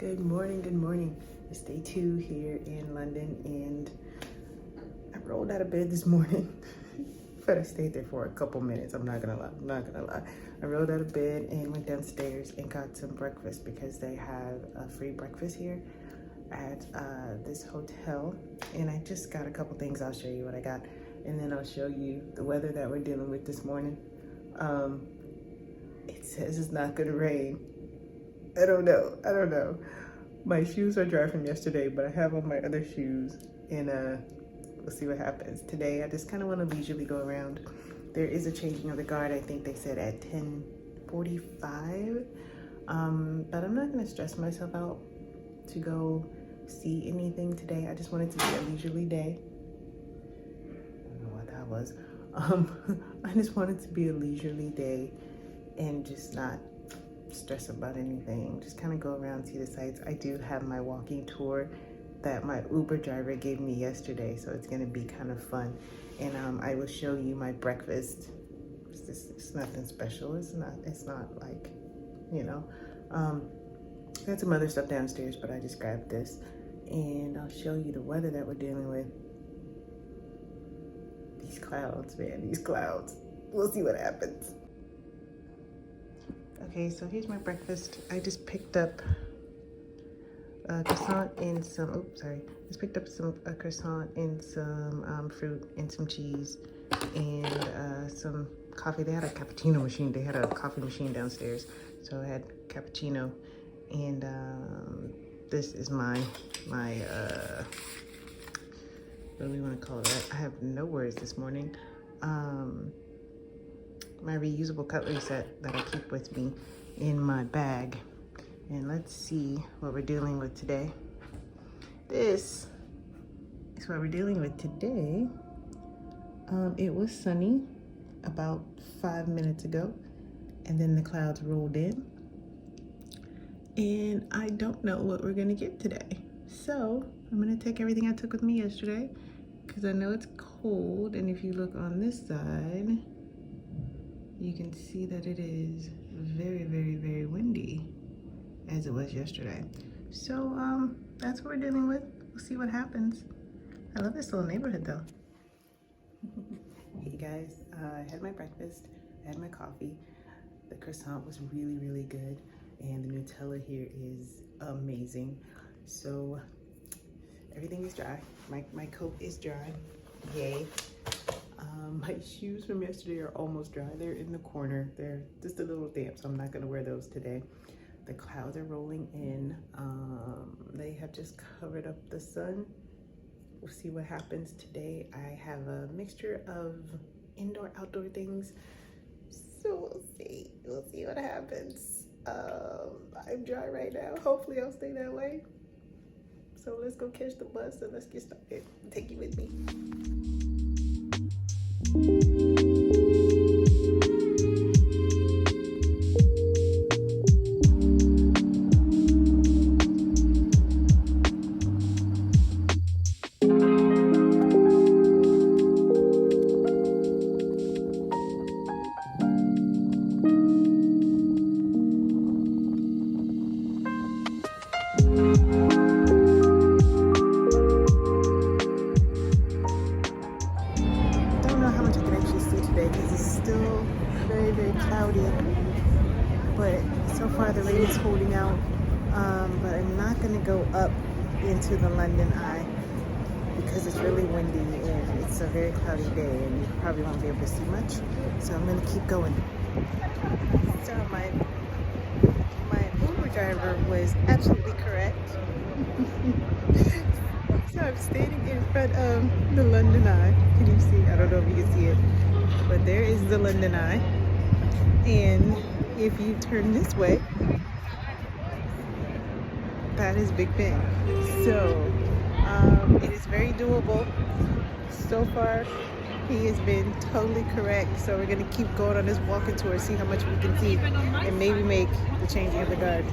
Good morning. It's day 2 here in London, and I rolled out of bed this morning, but I stayed there for a couple minutes. I'm not gonna lie. I rolled out of bed and went downstairs and got some breakfast because they have a free breakfast here at this hotel. And I just got a couple things. I'll show you what I got, and then I'll show you the weather that we're dealing with this morning. It says it's not gonna rain. I don't know. My shoes are dry from yesterday, but I have on my other shoes, and we'll see what happens. Today, I just kind of want to leisurely go around. There is a changing of the guard. I think they said at 10:45, but I'm not going to stress myself out to go see anything today. I just want it to be a leisurely day. I don't know what that was. I just want it to be a leisurely day and just not stress about anything. Just kind of go around, see the sights. I do have my walking tour that my Uber driver gave me yesterday, so it's going to be kind of fun. And I will show you my breakfast. It's nothing special. It's not like, you know. I got some other stuff downstairs, but I just grabbed this, and I'll show you the weather that we're dealing with. These clouds, man, these clouds. We'll see what happens. Okay, so here's my breakfast. I just picked up a croissant and some, a croissant and some fruit and some cheese and some coffee. They had a cappuccino machine. They had a coffee machine downstairs. So I had cappuccino, and this is my what do we want to call it? I have no words this morning. My reusable cutlery set that I keep with me in my bag. And let's see what we're dealing with today. This is what we're dealing with today. It was sunny about 5 minutes ago, and then the clouds rolled in, and I don't know what we're gonna get today. So I'm gonna take everything I took with me yesterday, because I know it's cold. And if you look on this side, you can see that it is very windy, as it was yesterday. So that's what we're dealing with. We'll see what happens. I love this little neighborhood though. Hey guys, I had my breakfast, I had my coffee. The croissant was really good, and the Nutella here is amazing. So everything is dry. My coat is dry, yay. My shoes from yesterday are almost dry. They're in the corner. They're just a little damp, so I'm not gonna wear those today. The clouds are rolling in. They have just covered up the sun. We'll see what happens today. I have a mixture of indoor, outdoor things. So we'll see what happens. I'm dry right now. Hopefully I'll stay that way. So let's go catch the bus and let's get started. Take you with me. But so far the rain is holding out, but I'm not going to go up into the London Eye because it's really windy and it's a very cloudy day, and you probably won't be able to see much, so I'm going to keep going. So my Uber driver was absolutely correct. So I'm standing in front of the London Eye. Can you see? I don't know if you can see it, but there is the London Eye. And if you turn this way, that is Big Ben. So it is very doable. So far, he has been totally correct. So we're gonna keep going on this walking tour, see how much we can see, and maybe make the changing of the guard.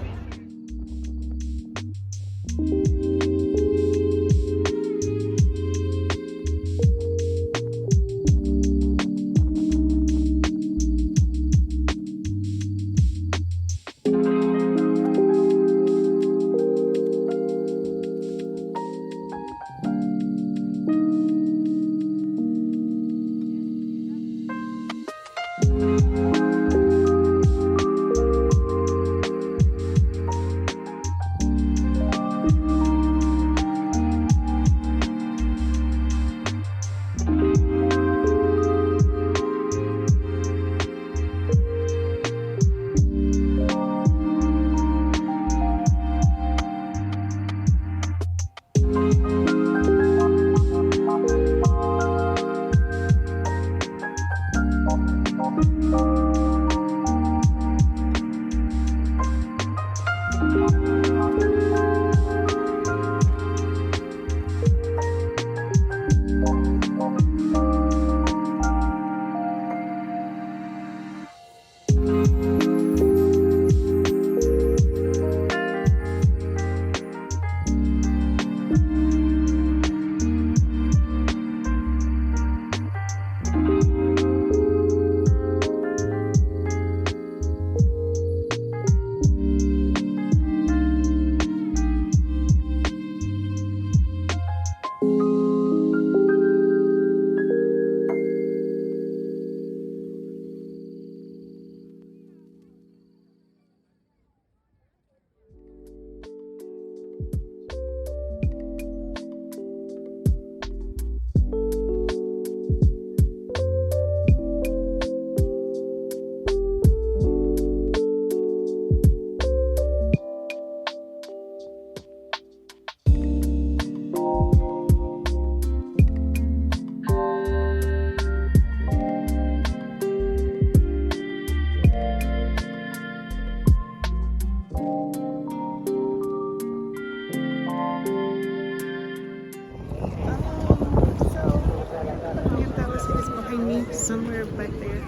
Somewhere back there,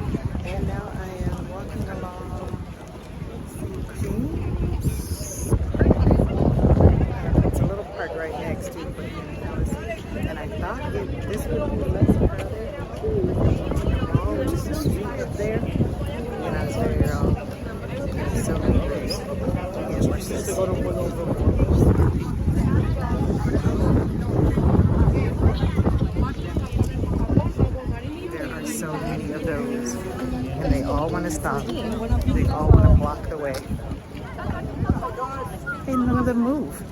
and now I am walking along James Park. It's a little park right next to Buckingham Palace, and I thought this would be less crowded. Mall, which is the street up there, and I was very wrong. There's so many great horses. So many of those, and they all want to stop. They all want to block the way, and none of them move.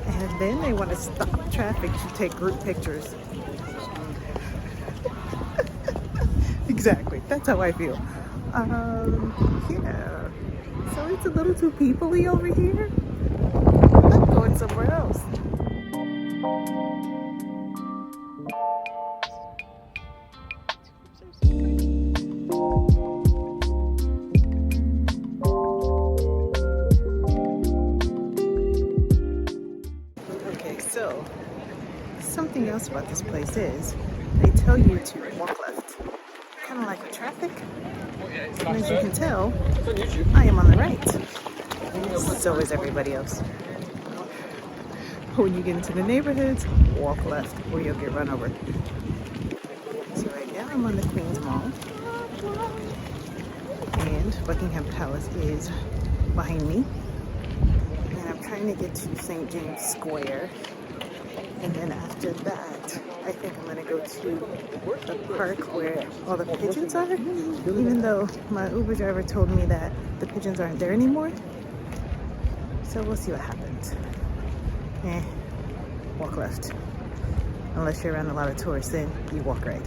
And then they want to stop traffic to take group pictures. Exactly, that's how I feel. Yeah. So it's a little too people-y over here. I'm going somewhere else. So, something else about this place is they tell you to walk left, kind of like with traffic. And as you can tell, I am on the right. So is everybody else. When you get into the neighborhoods, walk left or you'll get run over. So right now I'm on the Queen's Mall, and Buckingham Palace is behind me. And I'm trying to get to St. James Square. And then after that, I think I'm going to go to the park where all the pigeons are, even though my Uber driver told me that the pigeons aren't there anymore. So we'll see what happens. Walk left. Unless you're around a lot of tourists, then you walk right.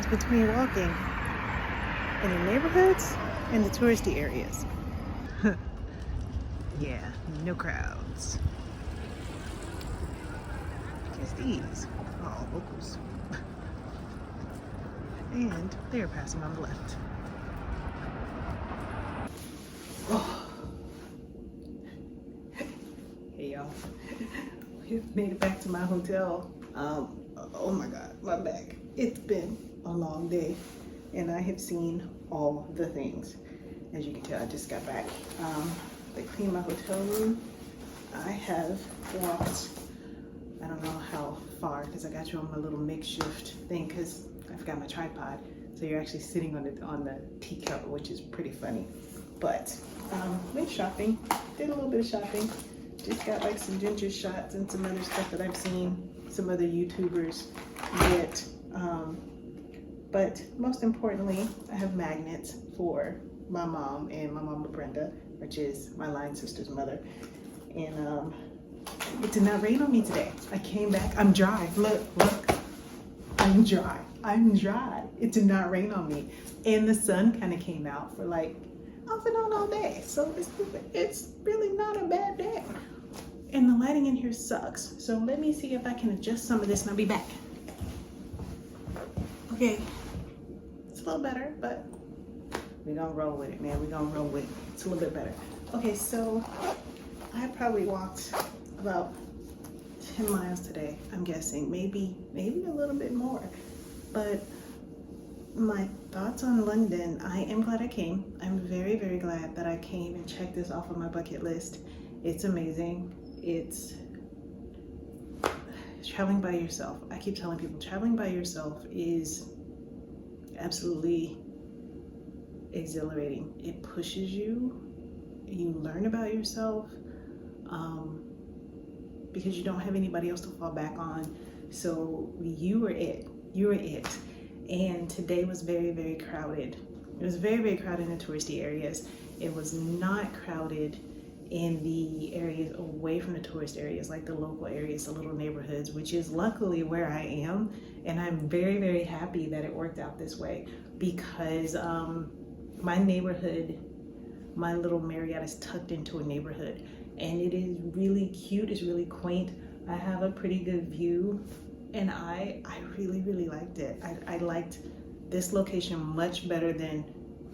difference between walking in the neighborhoods and the touristy areas. Yeah, no crowds. Because these are all locals. And they are passing on the left. Oh. Hey y'all. We've made it back to my hotel. Oh my God, my back. It's been a long day and I have seen all the things. As you can tell, I just got back. They cleaned my hotel room. I have walked, I don't know how far, because I got you on my little makeshift thing because I forgot my tripod. So you're actually sitting on the teacup, which is pretty funny. But went shopping, did a little bit of shopping. Just got like some ginger shots and some other stuff that I've seen some other YouTubers get. But most importantly, I have magnets for my mom and my mama Brenda, which is my line sister's mother. And it did not rain on me today. I came back, I'm dry. Look, I'm dry. It did not rain on me. And the sun kind of came out for like off and on all day. So it's really not a bad day. And the lighting in here sucks. So let me see if I can adjust some of this and I'll be back. Okay, it's a little better, but we're gonna roll with it, man. We're gonna roll with it. It's a little bit better. Okay, so I probably walked about 10 miles today, I'm guessing. Maybe a little bit more. But my thoughts on London, I am glad I came. I'm very, very glad that I came and checked this off of my bucket list. It's amazing. It's traveling by yourself. I keep telling people traveling by yourself is absolutely exhilarating. It pushes you. You learn about yourself because you don't have anybody else to fall back on. So you were it. You were it. And today was very, very crowded. It was very, very crowded in the touristy areas. It was not crowded in the areas away from the tourist areas, like the local areas, the little neighborhoods, which is luckily where I am. And I'm very, very happy that it worked out this way because my neighborhood, my little Marriott is tucked into a neighborhood and it is really cute, it's really quaint. I have a pretty good view and I really, really liked it. I liked this location much better than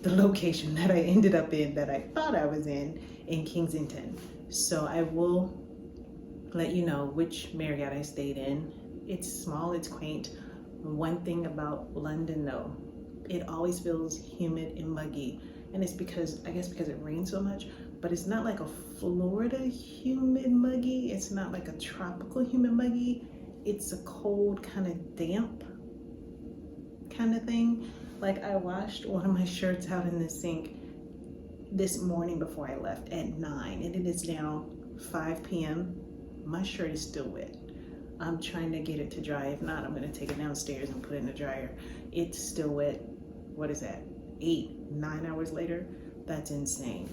the location that I ended up in that I thought I was in Kensington. So I will let you know which Marriott I stayed in. It's small, it's quaint. One thing about London though, it always feels humid and muggy. And it's because, I guess because it rains so much, but it's not like a Florida humid muggy. It's not like a tropical humid muggy. It's a cold kind of damp kind of thing. Like I washed one of my shirts out in the sink this morning before I left at 9 and it is now 5 p.m. My shirt is still wet. I'm trying to get it to dry. If not, I'm gonna take it downstairs and put it in the dryer. It's still wet. What is that? 8-9 hours later? That's insane.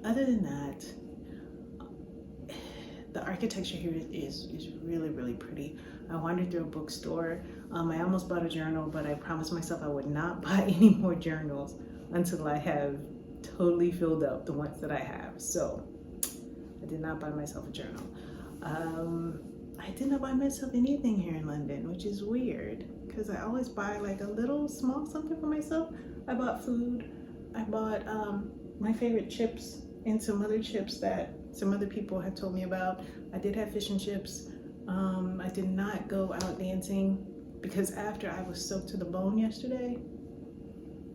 Other than that, the architecture here is really, really pretty. I wandered through a bookstore. I almost bought a journal, but I promised myself I would not buy any more journals until I have totally filled up the ones that I have. So I did not buy myself a journal. I did not buy myself anything here in London, which is weird because I always buy like a little small something for myself. I bought food. I bought my favorite chips and some other chips that some other people had told me about. I did have fish and chips. I did not go out dancing because after I was soaked to the bone yesterday,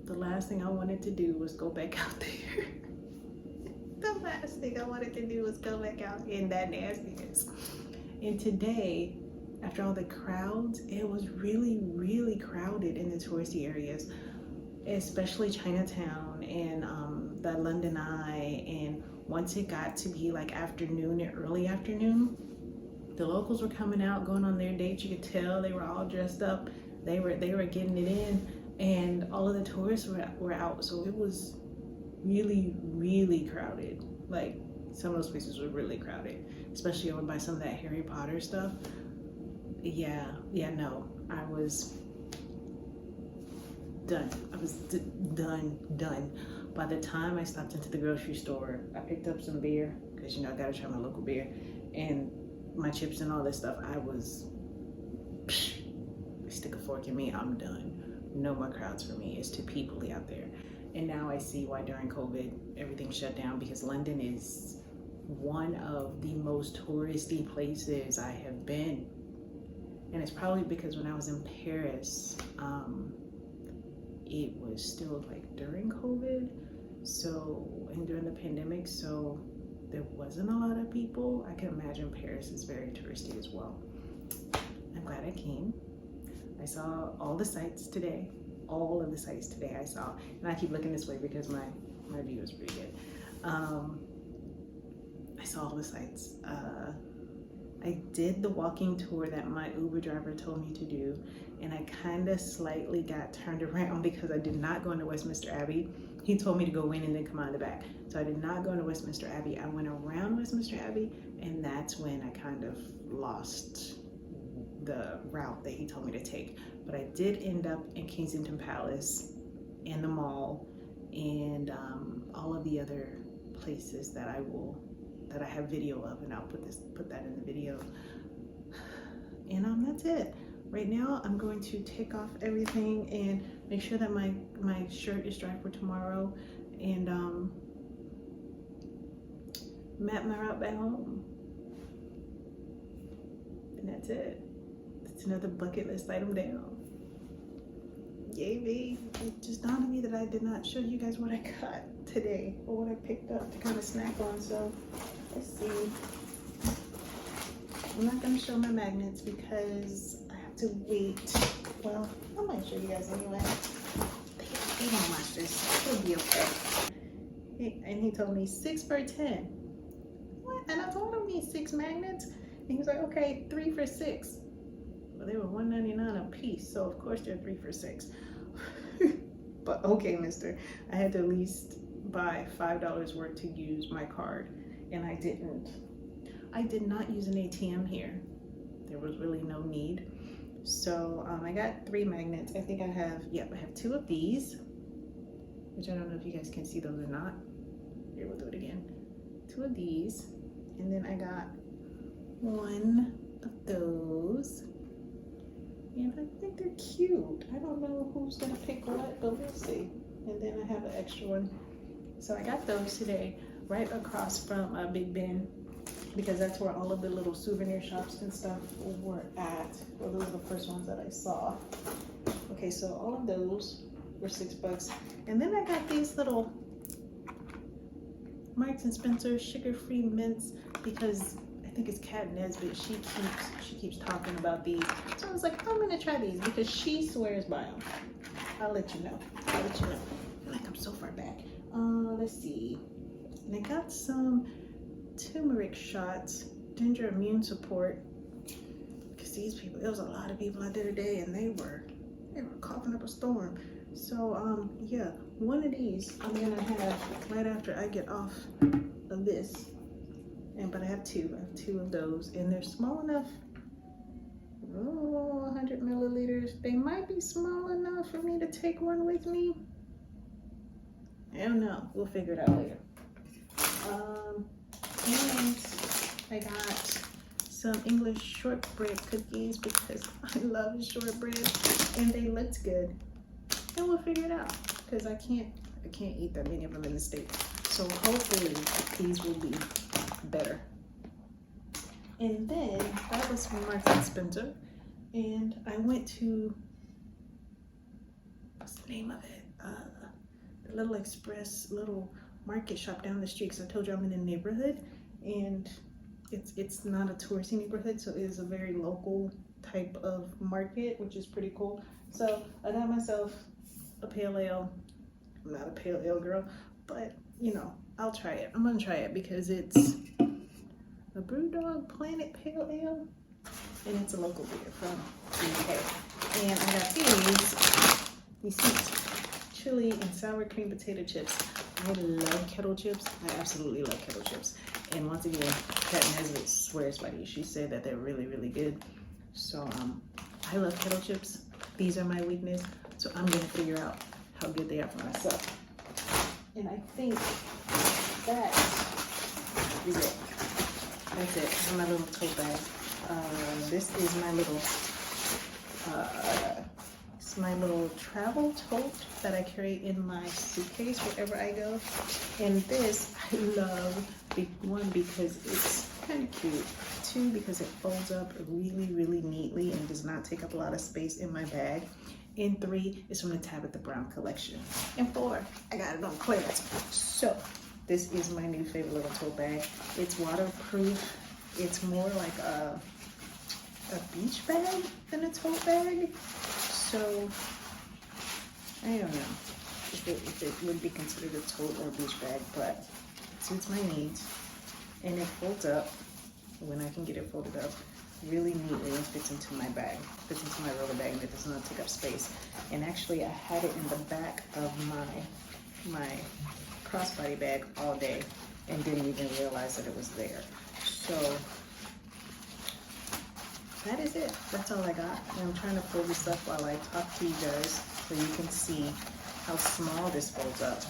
the last thing I wanted to do was go back out there. The last thing I wanted to do was go back out in that nastiness. And today, after all the crowds, it was really, really crowded in the touristy areas, especially Chinatown and the London Eye. And once it got to be like afternoon and early afternoon, the locals were coming out, going on their dates. You could tell they were all dressed up. They were getting it in, and all of the tourists were out. So it was really, really crowded. Like some of those places were really crowded, especially over by some of that Harry Potter stuff. Yeah, no. I was done. I was done. By the time I stopped into the grocery store, I picked up some beer, because you know I gotta try my local beer, and my chips and all this stuff. I was, stick a fork in me, I'm done. No more crowds for me. It's too peoply out there. And now I see why during COVID everything shut down, because London is one of the most touristy places I have been. And it's probably because when I was in Paris, it was still like during COVID, and during the pandemic, so there wasn't a lot of people. I can imagine Paris is very touristy as well. I'm glad I came. I saw all the sights today. All of the sights today I saw. And I keep looking this way because my view is pretty good. I saw all the sights. I did the walking tour that my Uber driver told me to do, and I kind of slightly got turned around because I did not go into Westminster Abbey. He told me to go in and then come out the back. So I did not go into Westminster Abbey. I went around Westminster Abbey, and that's when I kind of lost the route that he told me to take. But I did end up in Kensington Palace and the mall and all of the other places that I have video of, and I'll put that in the video. And that's it. Right now I'm going to take off everything and make sure that my shirt is dry for tomorrow, and map my route back home. And that's it. It's another bucket list item down. Yay me. It just dawned on me that I did not show you guys what I got today, or what I picked up to kind of snack on. So let's see. I'm not going to show my magnets because I have to wait. Well, I might show you guys anyway. They don't watch this. It'll be okay. And he told me 6 for 10. What? And I told him he needs 6 magnets. And he was like, okay, 3 for 6. Well, they were $1.99 a piece, so of course they're 3 for 6. But okay, mister, I had to at least buy $5 worth to use my card, and I didn't. I did not use an ATM here. There was really no need. So I got 3 magnets. I think I have 2 of these, which I don't know if you guys can see those or not. Here, we'll do it again. 2 of these, and then I got 1 of those. And I think they're cute. I don't know who's gonna pick what, but we'll see. And then I have an extra one. So I got those today, right across from Big Ben, because that's where all of the little souvenir shops and stuff were at. Well, those were the first ones that I saw. Okay, so all of those were $6. And then I got these little Marks and Spencer sugar-free mints, because I think it's Kat Nesbitt. She keeps talking about these. So I was like, I'm gonna try these because she swears by them. I'll let you know. I feel like I'm so far back. Let's see. And I got some turmeric shots, ginger immune support. Because these people, there was a lot of people out there today, and they were coughing up a storm. So yeah, one of these I'm gonna have right after I get off of this. But I have 2. I have 2 of those, and they're small enough. 100 milliliters. They might be small enough for me to take one with me. I don't know. We'll figure it out later. And I got some English shortbread cookies because I love shortbread, and they looked good. And we'll figure it out because I can't eat that many of them in the States. So hopefully these will be better. And then that was from Marks and Spencer, and I went to, what's the name of it, the little express little market shop down the street, because I told you I'm in a neighborhood, and it's not a touristy neighborhood, so it is a very local type of market, which is pretty cool. So I got myself a pale ale. I'm not a pale ale girl, but you know, I'll try it. I'm gonna try it because it's a Brewdog Planet Pale Ale, and it's a local beer from the UK. And I got these sweet chili and sour cream potato chips. I love kettle chips. I absolutely love kettle chips. And once again, Kat Nesbitt swears by these. She said that they're really, really good. So I love kettle chips. These are my weakness, so I'm gonna figure out how good they are for myself. And I think that is it. That's it for my little tote bag. This is my little travel tote that I carry in my suitcase wherever I go. And this I love, one, because it's kind of cute. Two, because it folds up really, really neatly and does not take up a lot of space in my bag. And three, is from the Tabitha Brown collection. And four, I got it on clearance. So this is my new favorite little tote bag. It's waterproof. It's more like a beach bag than a tote bag. So I don't know if it would be considered a tote or a beach bag, but it suits my needs. And it folds up when I can get it folded up really neatly and fits into my bag, fits into my roller bag, and it does not take up space. And actually I had it in the back of my crossbody bag all day and didn't even realize that it was there. So that is it. That's all I got. And I'm trying to fold this up while I talk to you guys so you can see how small this folds up.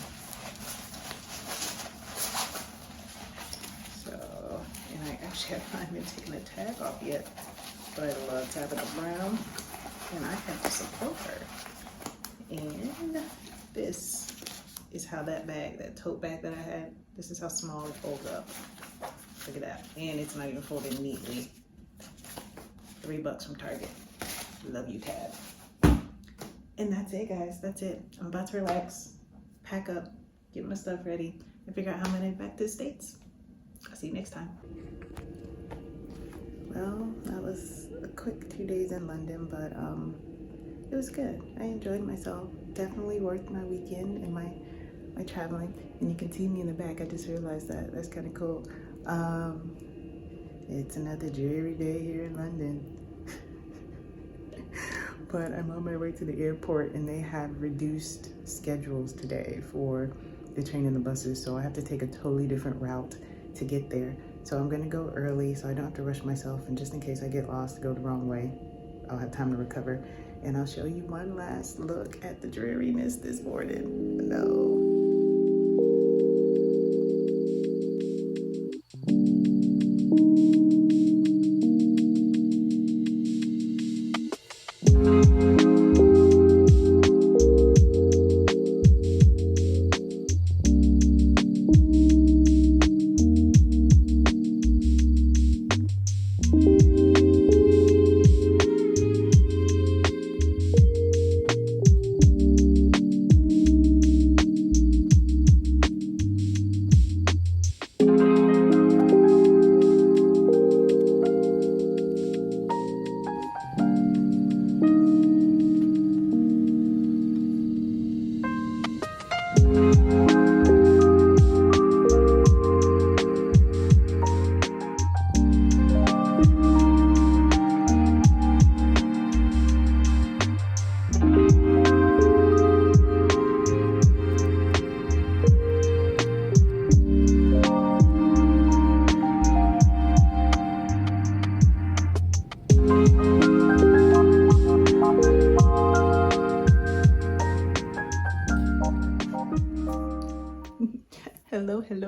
So, and I actually have not even taken the tag off yet, but I love Tabitha Brown and I have to support her. And this is how that bag, that tote bag that I had, this is how small it folds up. Look at that. And it's not even folded neatly. $3 from Target. Love you, Tab. And that's it, guys. That's it. I'm about to relax, pack up, get my stuff ready, and figure out how I'm gonna head back to the States. I'll see you next time. Well, that was a quick 2 days in London, but it was good. I enjoyed myself. Definitely worth my weekend and my traveling. And you can see me in the back. I just realized that. That's kind of cool. It's another dreary day here in London. But I'm on my way to the airport and they have reduced schedules today for the train and the buses. So I have to take a totally different route to get there. So I'm gonna go early so I don't have to rush myself, and just in case I get lost, go the wrong way, I'll have time to recover. And I'll show you one last look at the dreariness this morning. No.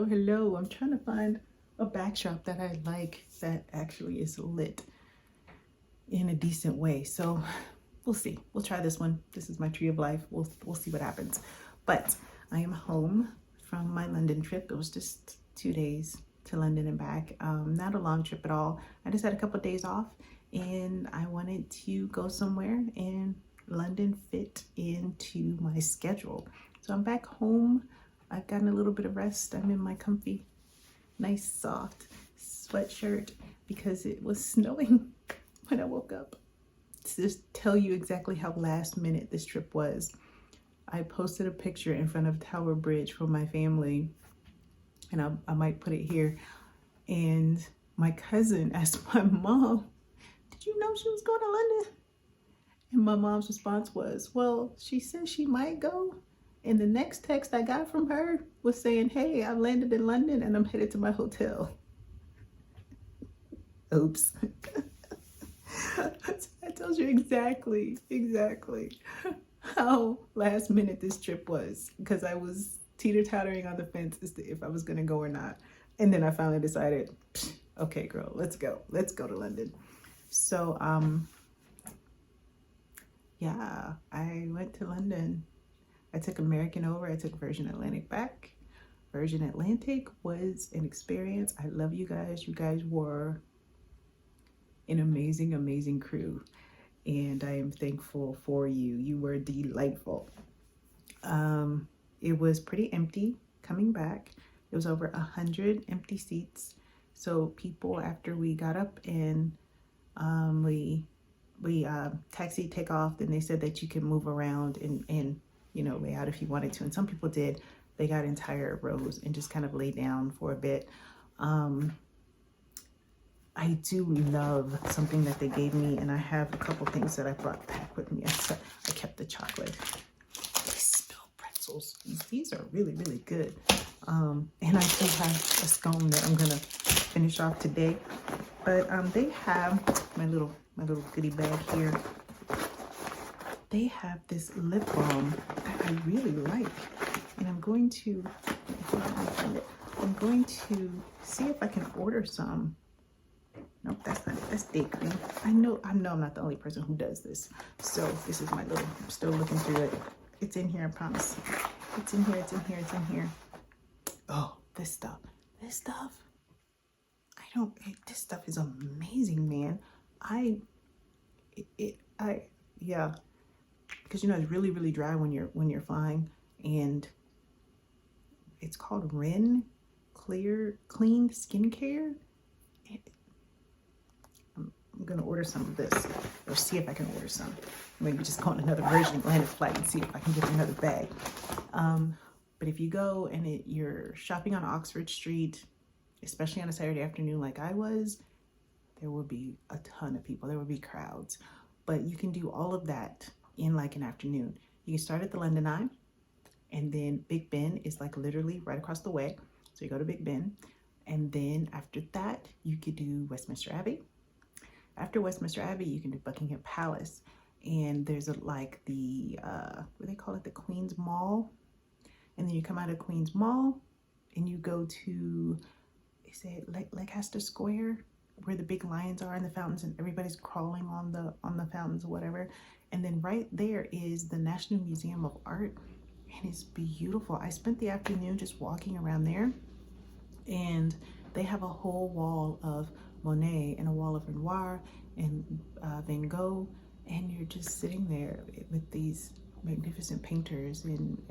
Hello. I'm trying to find a backdrop that I like that actually is lit in a decent way. So we'll see. We'll try this one. This is my tree of life. We'll see what happens. But I am home from my London trip. It was just 2 days to London and back. Not a long trip at all. I just had a couple of days off and I wanted to go somewhere, and London fit into my schedule. So I'm back home. I've gotten a little bit of rest. I'm in my comfy, nice, soft sweatshirt because it was snowing when I woke up. To just tell you exactly how last minute this trip was, I posted a picture in front of Tower Bridge for my family, and I might put it here. And my cousin asked my mom, "Did you know she was going to London?" And my mom's response was, "Well, she said she might go." And the next text I got from her was saying, "Hey, I've landed in London and I'm headed to my hotel." Oops. That tells you exactly how last minute this trip was, because I was teeter-tottering on the fence as to if I was gonna go or not. And then I finally decided, okay, girl, let's go to London. So, yeah, I went to London. I took American over, I took Virgin Atlantic back. Virgin Atlantic was an experience. I love you guys. You guys were an amazing crew, and I am thankful for you. You were delightful. It was pretty empty coming back. It was over 100 empty seats. So people, after we got up and we taxi take off, then they said that you can move around and you know, lay out if you wanted to. And some people did. They got entire rows and just kind of lay down for a bit. I do love something that they gave me, and I have a couple things that I brought back with me. I kept the chocolate. They spilled pretzels. These are really good. And I do have a scone that I'm gonna finish off today. But they have my little goodie bag here. They have this lip balm that I really like, and I'm going to see if I can order some. Nope, that's not it. That's day cream. I know I'm not the only person who does this. So this is my little, I'm still looking through it. It's in here, I promise. It's in here. Oh, this stuff. This stuff is amazing, man. Yeah. Because you know, it's really dry when you're flying, and it's called Ren Clean Skincare. I'm gonna order some of this, or see if I can order some. Maybe just go on another Virgin Atlantic flight and see if I can get another bag. But if you go and you're shopping on Oxford Street, especially on a Saturday afternoon like I was, there will be a ton of people. There will be crowds. But you can do all of that in like an afternoon. You can start at the London Eye, and then Big Ben is like literally right across the way. So you go to Big Ben, and then after that, you could do Westminster Abbey. After Westminster Abbey, you can do Buckingham Palace, and there's what they call it, the Queen's Mall. And then you come out of Queen's Mall and you go to, is it Leicester Square, where the big lions are and the fountains, and everybody's crawling on the fountains or whatever. And then right there is the National Museum of Art, and it's beautiful. I spent the afternoon just walking around there, and they have a whole wall of Monet and a wall of Renoir and Van Gogh, and you're just sitting there with these magnificent painters, and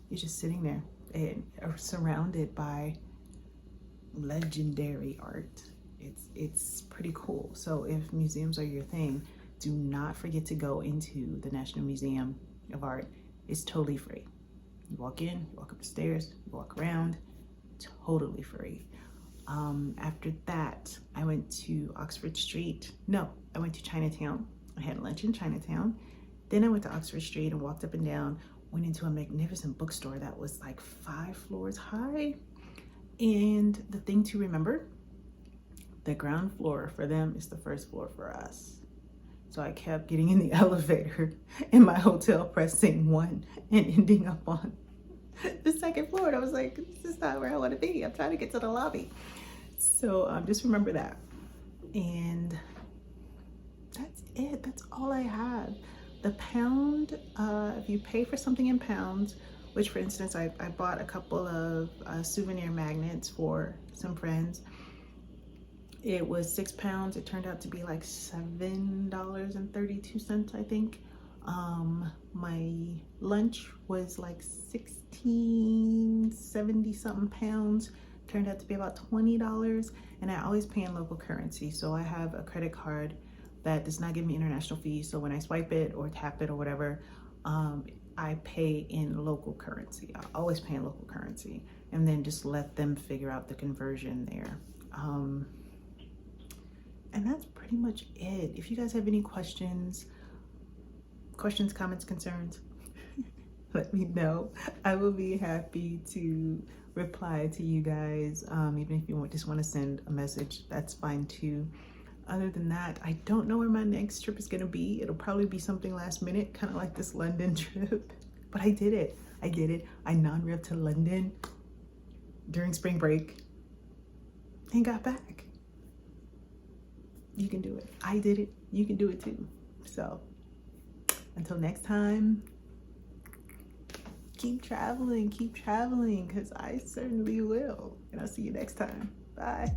you're just sitting there and are surrounded by legendary art. It's pretty cool. So if museums are your thing, do not forget to go into the National Museum of Art. It's totally free. You walk in, you walk up the stairs, you walk around, totally free. After that, I went to Oxford Street. No, I went to Chinatown. I had lunch in Chinatown. Then I went to Oxford Street and walked up and down, went into a magnificent bookstore that was like 5 floors high. And the thing to remember, the ground floor for them is the first floor for us. So I kept getting in the elevator in my hotel, pressing 1 and ending up on the 2nd floor. And I was like, this is not where I want to be. I'm trying to get to the lobby. So just remember that. And that's it. That's all I have. The pound, if you pay for something in pounds, which for instance, I bought a couple of souvenir magnets for some friends. It was £6. It turned out to be like $7.32, I think. My lunch was like 70 something pounds. Turned out to be about $20. And I always pay in local currency. So I have a credit card that does not give me international fees. So when I swipe it or tap it or whatever, I pay in local currency. I always pay in local currency, and then just let them figure out the conversion there. And that's pretty much it. If you guys have any questions, comments, concerns, let me know. I will be happy to reply to you guys. Even if you just want to send a message, that's fine too. Other than that, I don't know where my next trip is gonna be. It'll probably be something last minute, kind of like this London trip. But I did it. I did it. I non-rev to London during spring break and got back. You can do it. I did it. You can do it too. So until next time, keep traveling, because I certainly will. And I'll see you next time. Bye.